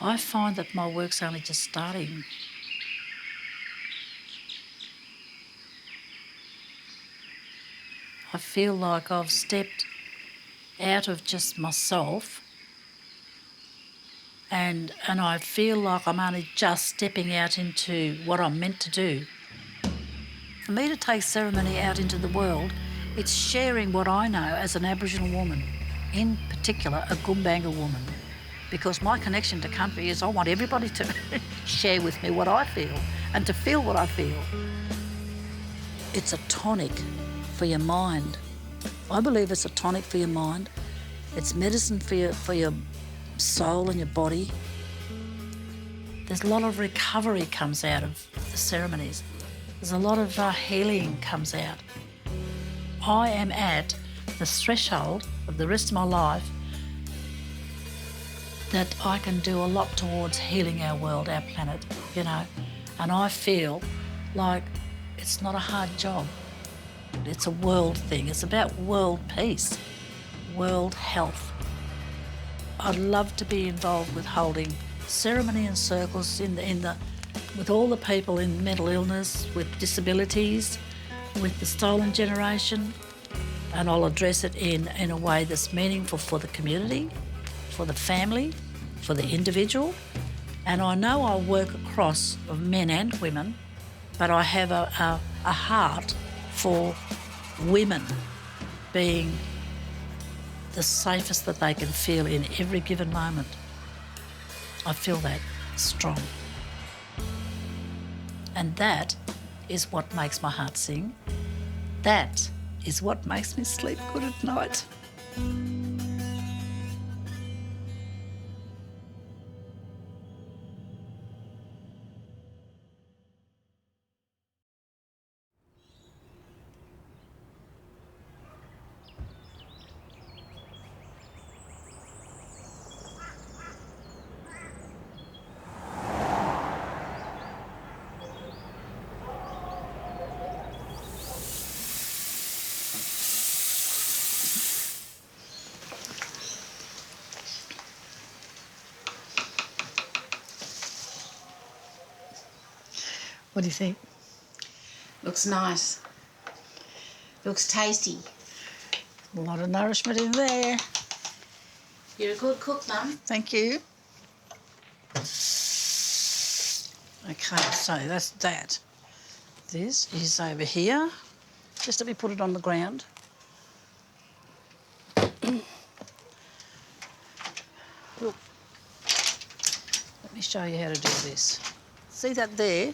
I find that my work's only just starting. I feel like I've stepped out of just myself and I feel like I'm only just stepping out into what I'm meant to do. For me to take ceremony out into the world, it's sharing what I know as an Aboriginal woman, in particular a Gumbaynggirr woman, because my connection to country is I want everybody to share with me what I feel and to feel what I feel. It's a tonic for your mind. I believe it's a tonic for your mind. It's medicine for your soul and your body. There's a lot of recovery comes out of the ceremonies. There's a lot of healing comes out. I am at the threshold of the rest of my life that I can do a lot towards healing our world, our planet, you know. And I feel like it's not a hard job. It's a world thing. It's about world peace, world health. I'd love to be involved with holding ceremony and circles with all the people in mental illness, with disabilities, with the stolen generation, and I'll address it in a way that's meaningful for the community, for the family, for the individual. And I know I work across of men and women, but I have a heart for women being the safest that they can feel in every given moment. I feel that strong. And that is what makes my heart sing. That is what makes me sleep good at night. What do you think? Looks nice. Looks tasty. A lot of nourishment in there. You're a good cook, Mum. Thank you. Okay, so that's that. This is over here. Just let me put it on the ground. Look. Let me show you how to do this. See that there?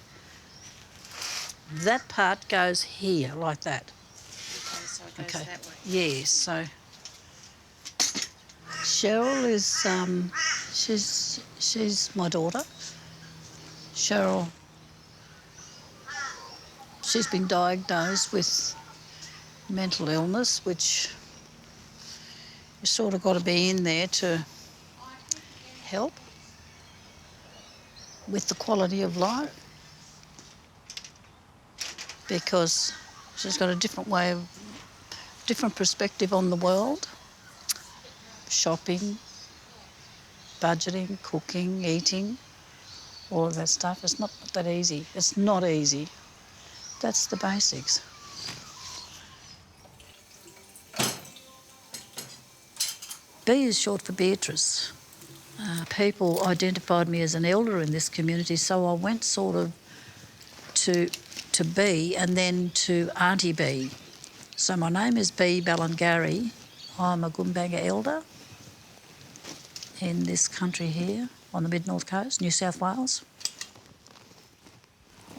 That part goes here, like that. Okay, so it goes that way. Yeah, so Cheryl is, she's my daughter. Cheryl, she's been diagnosed with mental illness, which you sort of got to be in there to help with the quality of life, because she's got a different perspective on the world. Shopping, budgeting, cooking, eating, all of that stuff. It's not that easy. It's not easy. That's the basics. B is short for Beatrice. People identified me as an elder in this community, so I went sort of to B and then to Aunty Bea. So my name is Bea Gallangarys. I'm a Gumbaynggirr elder in this country here on the mid-north coast, New South Wales.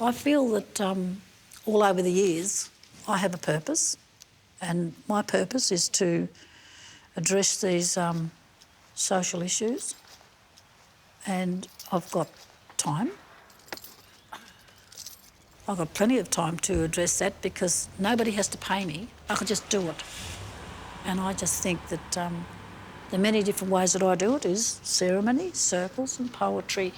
I feel that all over the years I have a purpose, and my purpose is to address these social issues, and I've got time. I've got plenty of time to address that because nobody has to pay me. I can just do it. And I just think that the many different ways that I do it is ceremony, circles and poetry.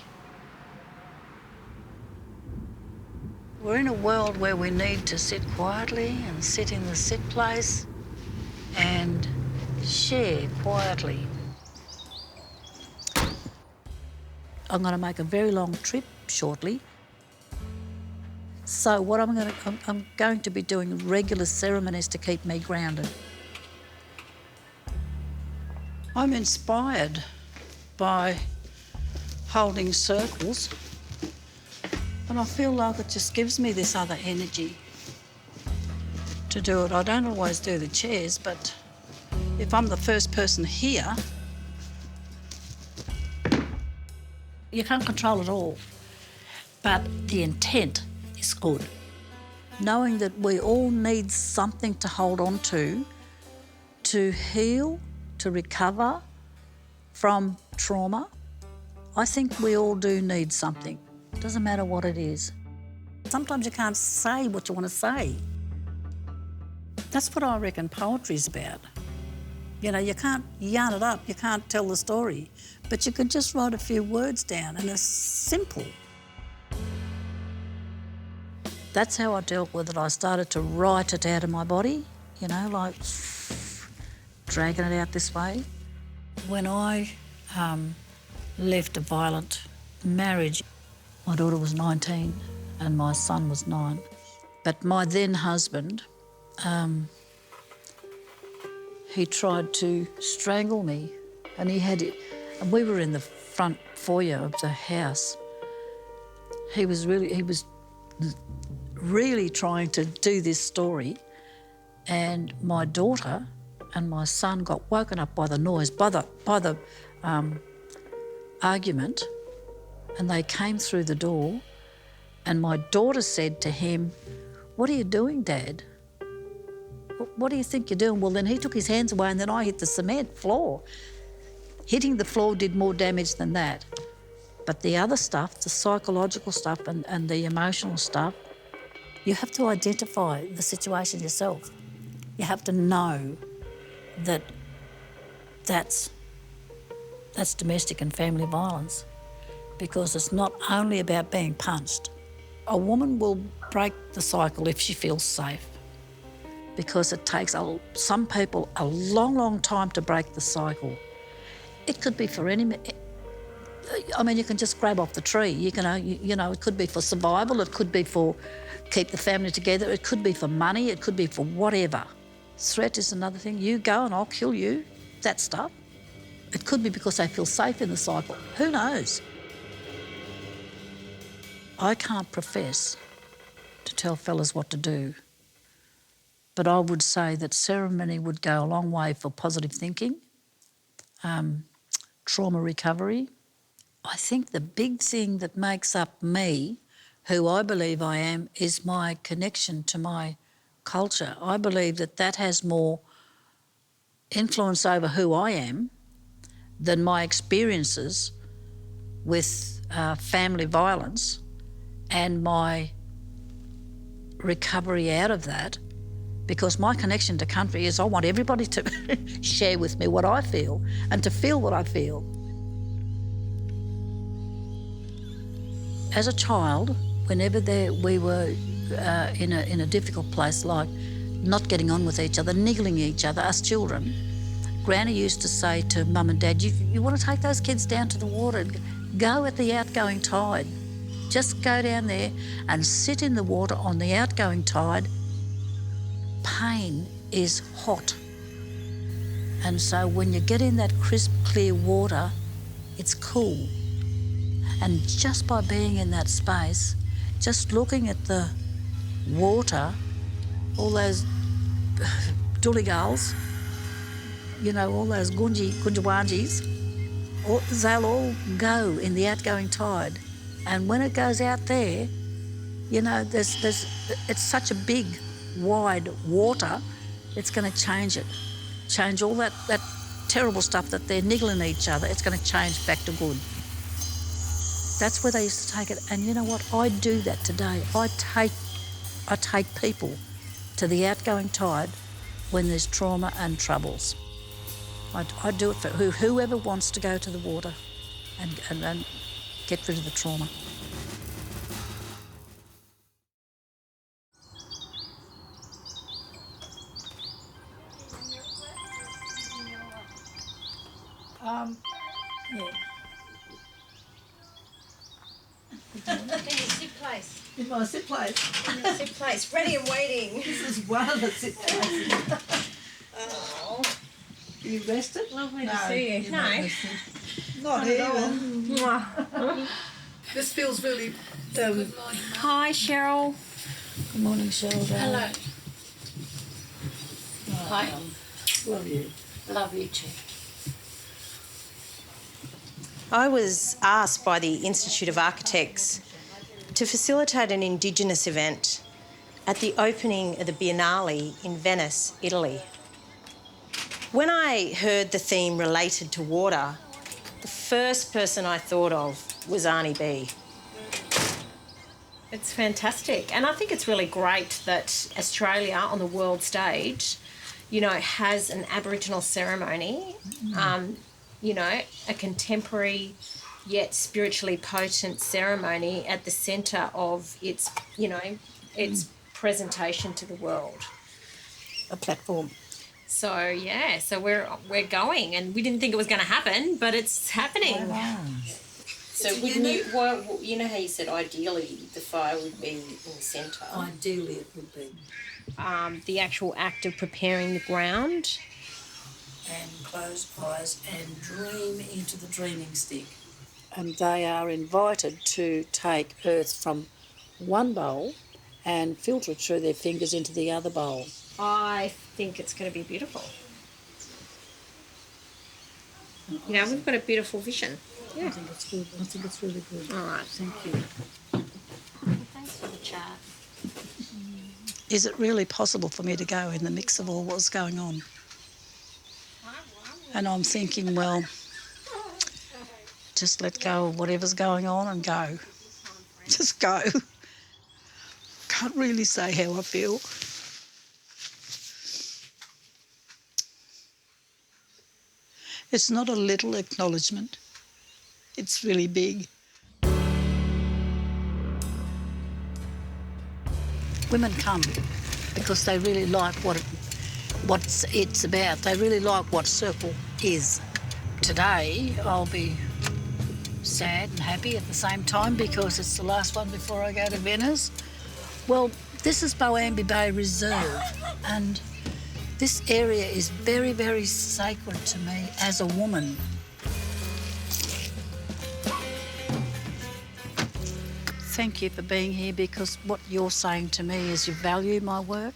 We're in a world where we need to sit quietly and sit in the sit place and share quietly. I'm going to make a very long trip shortly. So what I'm going to be doing regular ceremonies to keep me grounded. I'm inspired by holding circles, and I feel like it just gives me this other energy to do it. I don't always do the chairs, but if I'm the first person here, you can't control it all. But the intent is good. Knowing that we all need something to hold on to heal, to recover from trauma. I think we all do need something. It doesn't matter what it is. Sometimes you can't say what you want to say. That's what I reckon poetry's about. You know, you can't yarn it up, you can't tell the story, but you can just write a few words down and it's simple. That's how I dealt with it. I started to write it out of my body, you know, like dragging it out this way. When I left a violent marriage, my daughter was 19 and my son was 9. But my then husband, he tried to strangle me, and and we were in the front foyer of the house. He was really trying to do this story, and my daughter and my son got woken up by the noise, by the argument, and they came through the door, and my daughter said to him, "What are you doing, Dad? What do you think you're doing?" Well, then he took his hands away and then I hit the cement floor. Hitting the floor did more damage than that. But the other stuff, the psychological stuff and the emotional stuff, you have to identify the situation yourself. You have to know that that's domestic and family violence, because it's not only about being punched. A woman will break the cycle if she feels safe, because it takes some people a long, long time to break the cycle. It could be for any... I mean, you can just grab off the tree. You know, it could be for survival, it could be for keep the family together, it could be for money, it could be for whatever. Threat is another thing. You go and I'll kill you, that stuff. It could be because they feel safe in the cycle. Who knows? I can't profess to tell fellas what to do, but I would say that ceremony would go a long way for positive thinking, trauma recovery. I think the big thing that makes up me, who I believe I am, is my connection to my culture. I believe that has more influence over who I am than my experiences with family violence and my recovery out of that, because my connection to country is I want everybody to share with me what I feel and to feel what I feel. As a child, whenever we were in a difficult place, like not getting on with each other, niggling each other, us children, Granny used to say to Mum and Dad, you want to take those kids down to the water, go at the outgoing tide. Just go down there and sit in the water on the outgoing tide. Pain is hot. And so when you get in that crisp, clear water, it's cool. And just by being in that space, just looking at the water, all those dooley-gulls, you know, all those gunjawangis, they'll all go in the outgoing tide. And when it goes out there, you know, it's such a big, wide water, it's going to change it. Change all that terrible stuff that they're niggling each other, it's going to change back to good. That's where they used to take it. And you know what? I do that today. I take people to the outgoing tide when there's trauma and troubles. I do it for whoever wants to go to the water and get rid of the trauma. Yeah. In my sit place. Sit place, ready and waiting. This is one of the sit places. Oh, Are you rested? lovely to see you. No. Not even. Mwah. This feels really... Hi, Cheryl. Good morning, Cheryl. Hello. Hi. Love you. Love you too. I was asked by the Institute of Architects to facilitate an Indigenous event at the opening of the Biennale in Venice, Italy. When I heard the theme related to water, the first person I thought of was Aunty Bea. It's fantastic, and I think it's really great that Australia on the world stage, you know, has an Aboriginal ceremony, you know, a contemporary yet spiritually potent ceremony at the centre of its, you know, its presentation to the world. A platform. So yeah, so we're going, and we didn't think it was going to happen, but it's happening. Wow. So wouldn't you? Well, you know how you said ideally the fire would be in the centre. Ideally it would be. The actual act of preparing the ground. And close eyes and dream into the dreaming stick. And they are invited to take earth from one bowl and filter it through their fingers into the other bowl. I think it's going to be beautiful. You know, we've got a beautiful vision. Yeah. I think it's good. I think it's really good. All right. Thank you. Thanks for the chat. Is it really possible for me to go in the mix of all what's going on? And I'm thinking, well, just let go of whatever's going on and go. Just go. Can't really say how I feel. It's not a little acknowledgement. It's really big. Women come because they really like what it's about. They really like what Circle is. Today I'll be sad and happy at the same time because it's the last one before I go to Venice. Well, this is Aunty Bea Reserve, and this area is very, very sacred to me as a woman. Thank you for being here, because what you're saying to me is you value my work,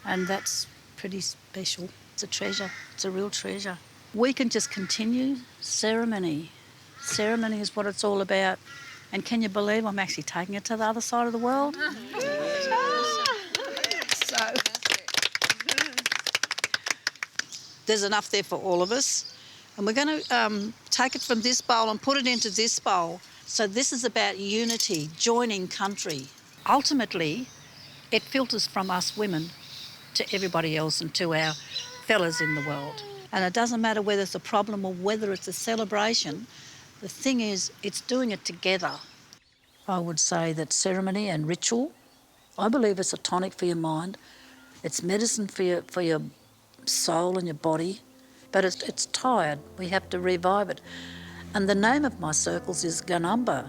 and that's pretty special. It's a treasure. It's a real treasure. We can just continue ceremony. Ceremony is what it's all about. And can you believe I'm actually taking it to the other side of the world? So there's enough there for all of us. And we're going to take it from this bowl and put it into this bowl. So this is about unity, joining country. Ultimately, it filters from us women to everybody else and to our fellas in the world. And it doesn't matter whether it's a problem or whether it's a celebration. The thing is, it's doing it together. I would say that ceremony and ritual, I believe it's a tonic for your mind. It's medicine for your soul and your body. But it's tired. We have to revive it. And the name of my circles is Ganamba.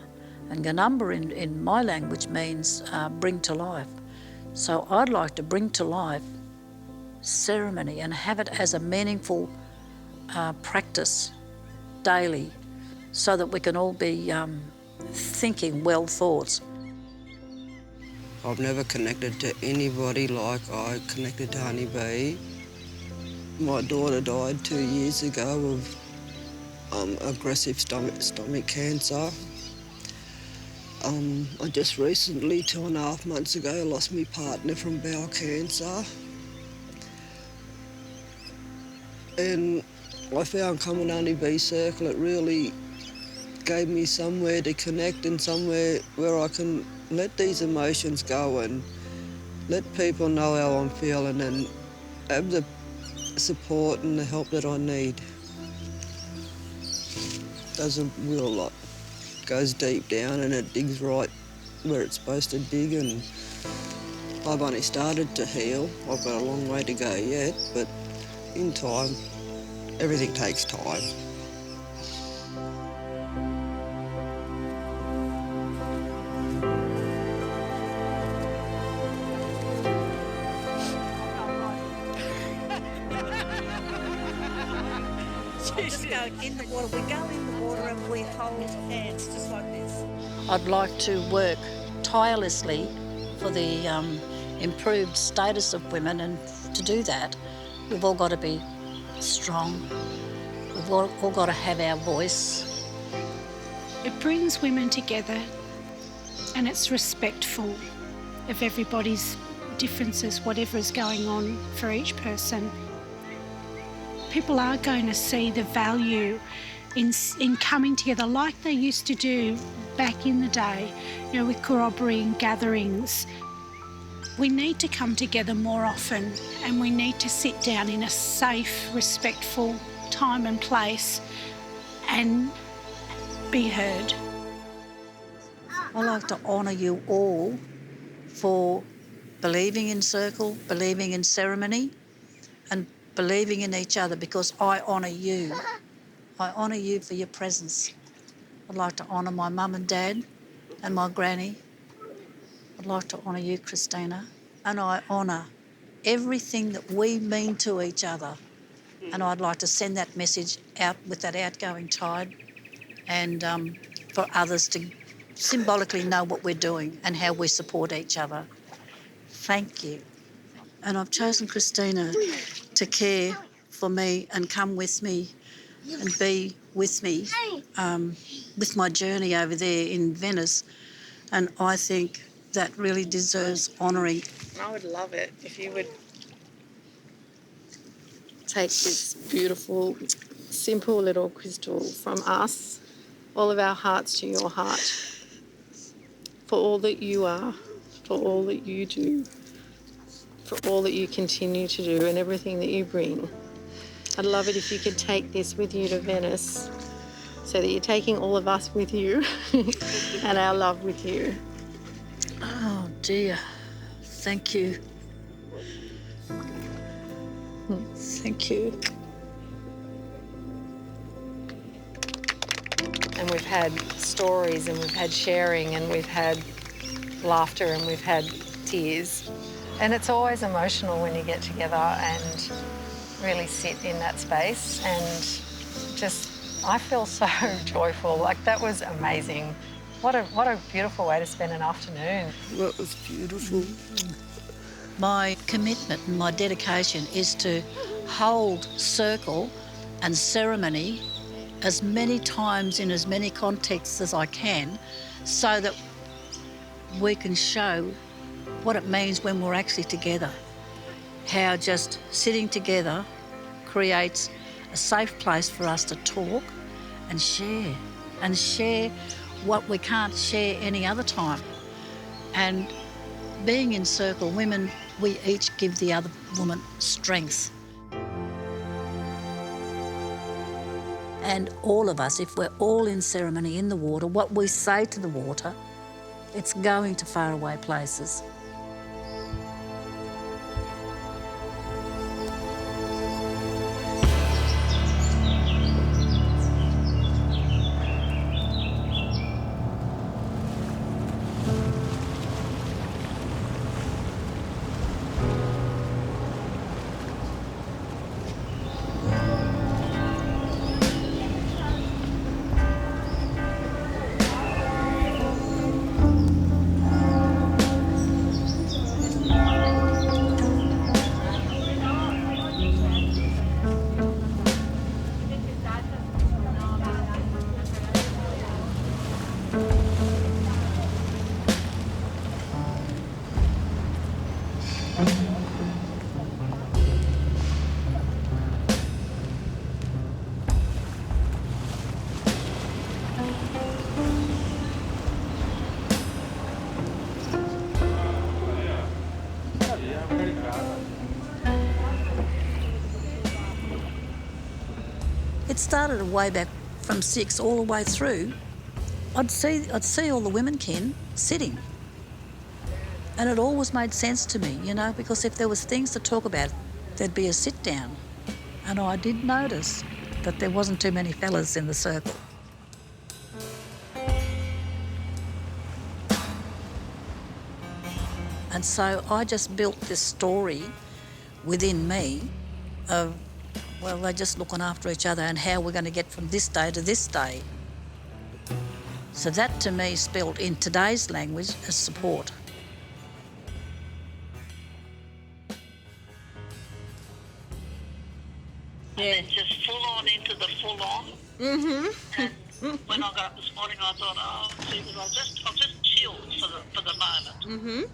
And Ganamba in my language means bring to life. So I'd like to bring to life ceremony and have it as a meaningful practice daily, so that we can all be thinking well thoughts. I've never connected to anybody like I connected to Aunty Bea. My daughter died 2 years ago of aggressive stomach cancer. I just recently, 2.5 months ago, lost my partner from bowel cancer. And I found coming to Aunty Bea Circle, it really gave me somewhere to connect and somewhere where I can let these emotions go and let people know how I'm feeling and have the support and the help that I need. Does a real lot. Goes deep down and it digs right where it's supposed to dig, and I've only started to heal. I've got a long way to go yet, but in time, everything takes time. just go in the water. We go in the water and we hold hands just like this. I'd like to work tirelessly for the improved status of women, and to do that, we've all got to be strong. We've all got to have our voice. It brings women together and it's respectful of everybody's differences, whatever is going on for each person. People are going to see the value in coming together like they used to do back in the day, you know, with corroboreeing gatherings. We need to come together more often, and we need to sit down in a safe, respectful time and place and be heard. I like to honour you all for believing in circle, believing in ceremony, and believing in each other, because I honour you. I honour you for your presence. I'd like to honour my mum and dad and my granny. I'd like to honour you, Christina. And I honour everything that we mean to each other. And I'd like to send that message out with that outgoing tide, and for others to symbolically know what we're doing and how we support each other. Thank you. And I've chosen Christina to care for me and come with me and be with me with my journey over there in Venice. And I think that really deserves honouring. I would love it if you would take this beautiful, simple little crystal from us, all of our hearts to your heart, for all that you are, for all that you do, for all that you continue to do and everything that you bring. I'd love it if you could take this with you to Venice, so that you're taking all of us with you and our love with you. Oh dear, thank you. Thank you. And we've had stories, and we've had sharing, and we've had laughter, and we've had tears. And it's always emotional when you get together and really sit in that space, and just, I feel so joyful. Like, that was amazing. What a beautiful way to spend an afternoon. That was beautiful. My commitment and my dedication is to hold circle and ceremony as many times in as many contexts as I can, so that we can show what it means when we're actually together. How just sitting together creates a safe place for us to talk and share what we can't share any other time. And being in circle, women, we each give the other woman strength. And all of us, if we're all in ceremony in the water, what we say to the water, it's going to faraway places. It started way back from 6 all the way through. I'd see all the women kin sitting. And it always made sense to me, you know, because if there was things to talk about, there'd be a sit down. And I did notice that there wasn't too many fellas in the circle. And so I just built this story within me of Well, they're just looking after each other and how we're going to get from this day to this day. So that, to me, spelled in today's language as support. And then just full on into the full on. And when I got up this morning, I thought, oh, see, I'll just chill for the moment.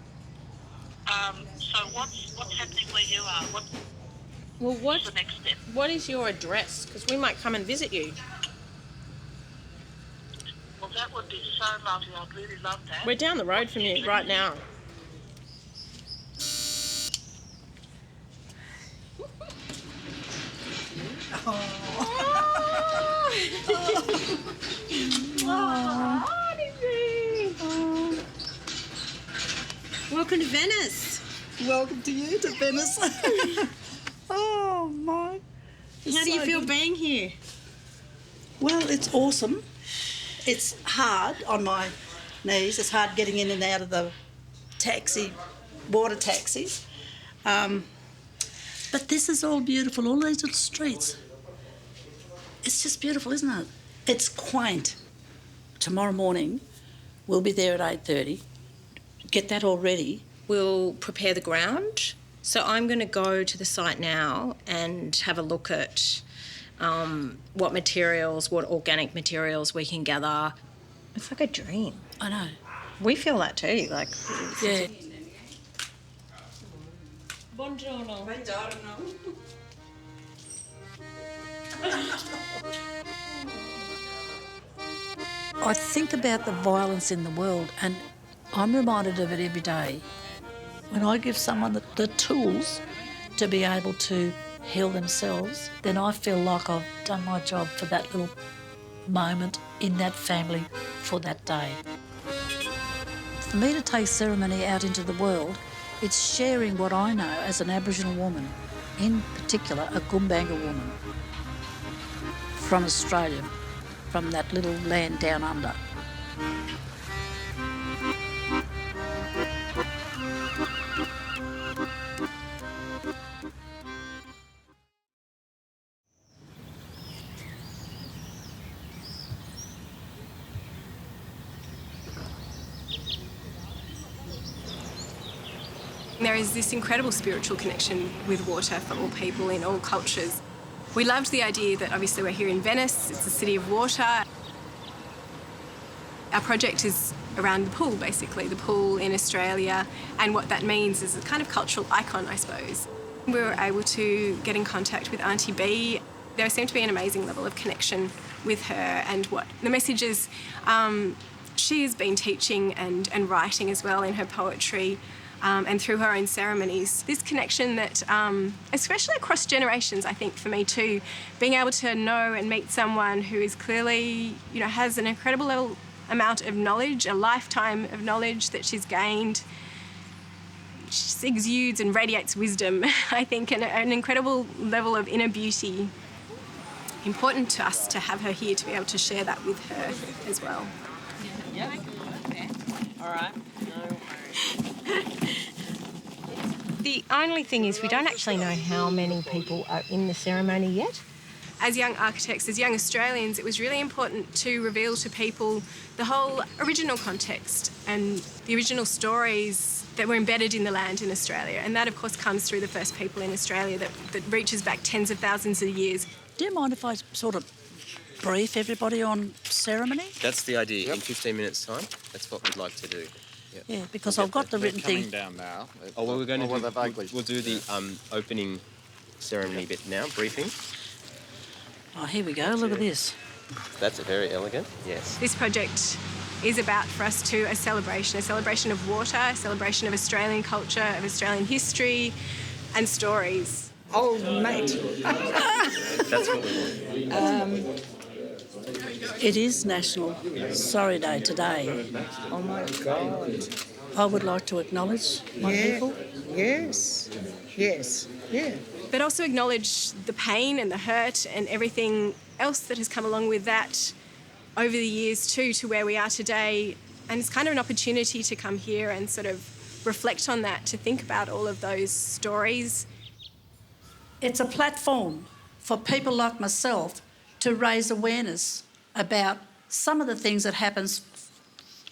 So what's happening where you are? What's the next step? What is your address? Because we might come and visit you. Well, that would be so lovely. I'd really love that. We're down the road from you right now. Welcome to Venice. Welcome to you, to Venice. Oh, my. How do you feel being here? Well, it's awesome. It's hard on my knees. It's hard getting in and out of the water taxis. But this is all beautiful, all these little streets. It's just beautiful, isn't it? It's quaint. Tomorrow morning, we'll be there at 8:30. Get that all ready. We'll prepare the ground. So I'm going to go to the site now and have a look at what organic materials we can gather. It's like a dream. I know. We feel that too. Like, Yeah. buongiorno. I think about the violence in the world and I'm reminded of it every day. When I give someone the tools to be able to heal themselves, then I feel like I've done my job for that little moment in that family for that day. For me to take ceremony out into the world, it's sharing what I know as an Aboriginal woman, in particular a Gumbaynggirr woman from Australia, from that little land down under. There is this incredible spiritual connection with water for all people in all cultures. We loved the idea that obviously we're here in Venice, it's the city of water. Our project is around the pool, basically, the pool in Australia, and what that means is a kind of cultural icon, I suppose. We were able to get in contact with Aunty Bea. There seemed to be an amazing level of connection with her and what the messages she has been teaching and writing as well in her poetry. And through her own ceremonies. This connection that, especially across generations, I think for me too, being able to know and meet someone who is clearly, has an incredible amount of knowledge, a lifetime of knowledge that she's gained. She exudes and radiates wisdom, I think, and an incredible level of inner beauty. Important to us to have her here to be able to share that with her as well. Yeah. All right. No worries. The only thing is we don't actually know how many people are in the ceremony yet. As young architects, as young Australians, it was really important to reveal to people the whole original context and the original stories that were embedded in the land in Australia. And that, of course, comes through the first people in Australia that reaches back tens of thousands of years. Do you mind if I sort of brief everybody on ceremony? That's the idea. In 15 minutes' time, that's what we'd like to do. Yep. Yeah, because I've got the written thing. Down now. Oh, well, we're going to we'll do the opening ceremony bit now, briefing. Oh, here we go. Look at this. That's very elegant, yes. This project is about, for us too, a celebration of water, a celebration of Australian culture, of Australian history and stories. Oh, mate. That's what we want. It is National Sorry Day today. Oh, my God. I would like to acknowledge my people. Yes. Yes. Yeah. But also acknowledge the pain and the hurt and everything else that has come along with that over the years too, to where we are today. And it's kind of an opportunity to come here and sort of reflect on that, to think about all of those stories. It's a platform for people like myself to raise awareness about some of the things that happens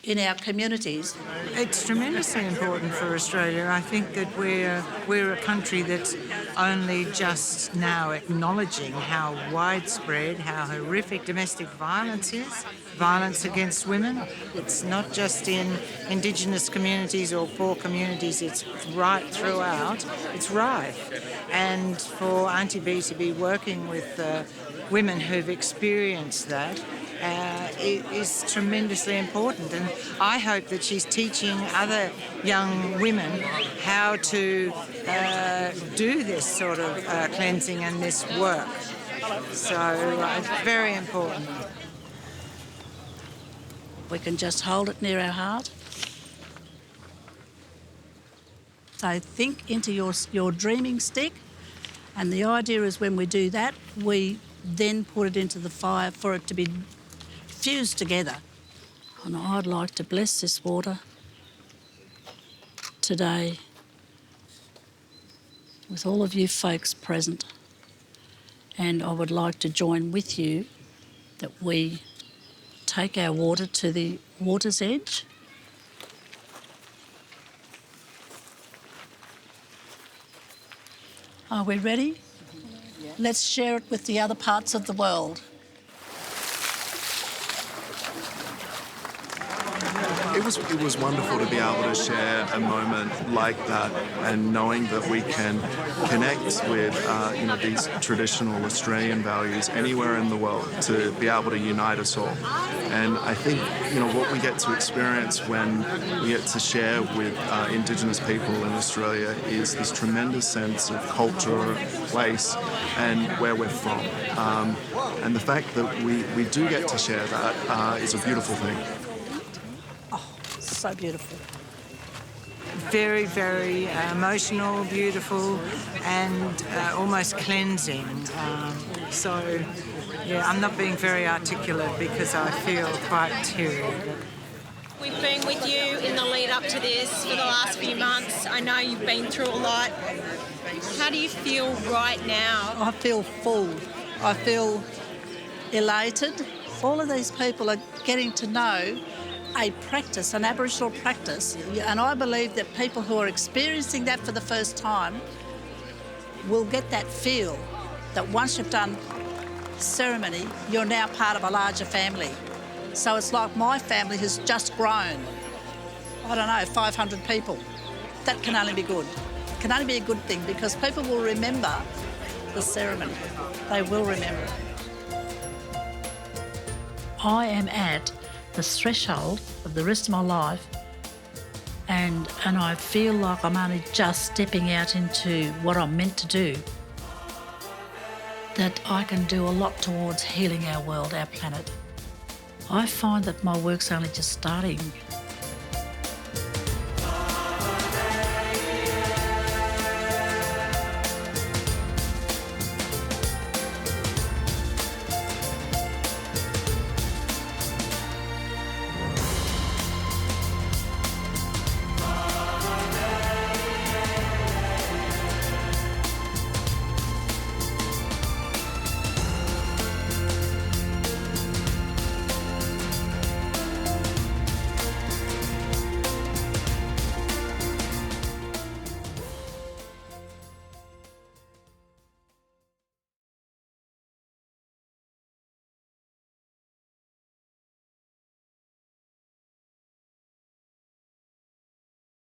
in our communities. It's tremendously important for Australia. I think that we're a country that's only just now acknowledging how widespread, how horrific domestic violence is, violence against women. It's not just in Indigenous communities or poor communities, it's right throughout. It's rife. And for Aunty Bea to be working with women who've experienced that it is tremendously important, and I hope that she's teaching other young women how to do this sort of cleansing and this work. So it's very important. We can just hold it near our heart. So think into your dreaming stick, and the idea is when we do that, we then put it into the fire for it to be fused together. And I'd like to bless this water today with all of you folks present, and I would like to join with you that we take our water to the water's edge. Are we ready? Yeah. Let's share it with the other parts of the world. It was wonderful to be able to share a moment like that, and knowing that we can connect with these traditional Australian values anywhere in the world, to be able to unite us all. And I think what we get to experience when we get to share with Indigenous people in Australia is this tremendous sense of culture, place, and where we're from. And the fact that we do get to share that is a beautiful thing. So beautiful. Very, very emotional, beautiful, and almost cleansing. I'm not being very articulate because I feel quite teary. We've been with you in the lead up to this for the last few months. I know you've been through a lot. How do you feel right now? I feel full. I feel elated. All of these people are getting to know a practice, an Aboriginal practice, and I believe that people who are experiencing that for the first time will get that feel that once you've done ceremony, you're now part of a larger family. So it's like my family has just grown, 500 people. That can only be good. It can only be a good thing, because people will remember the ceremony. They will remember it. I am at the threshold of the rest of my life, and I feel like I'm only just stepping out into what I'm meant to do, that I can do a lot towards healing our world, our planet. I find that my work's only just starting.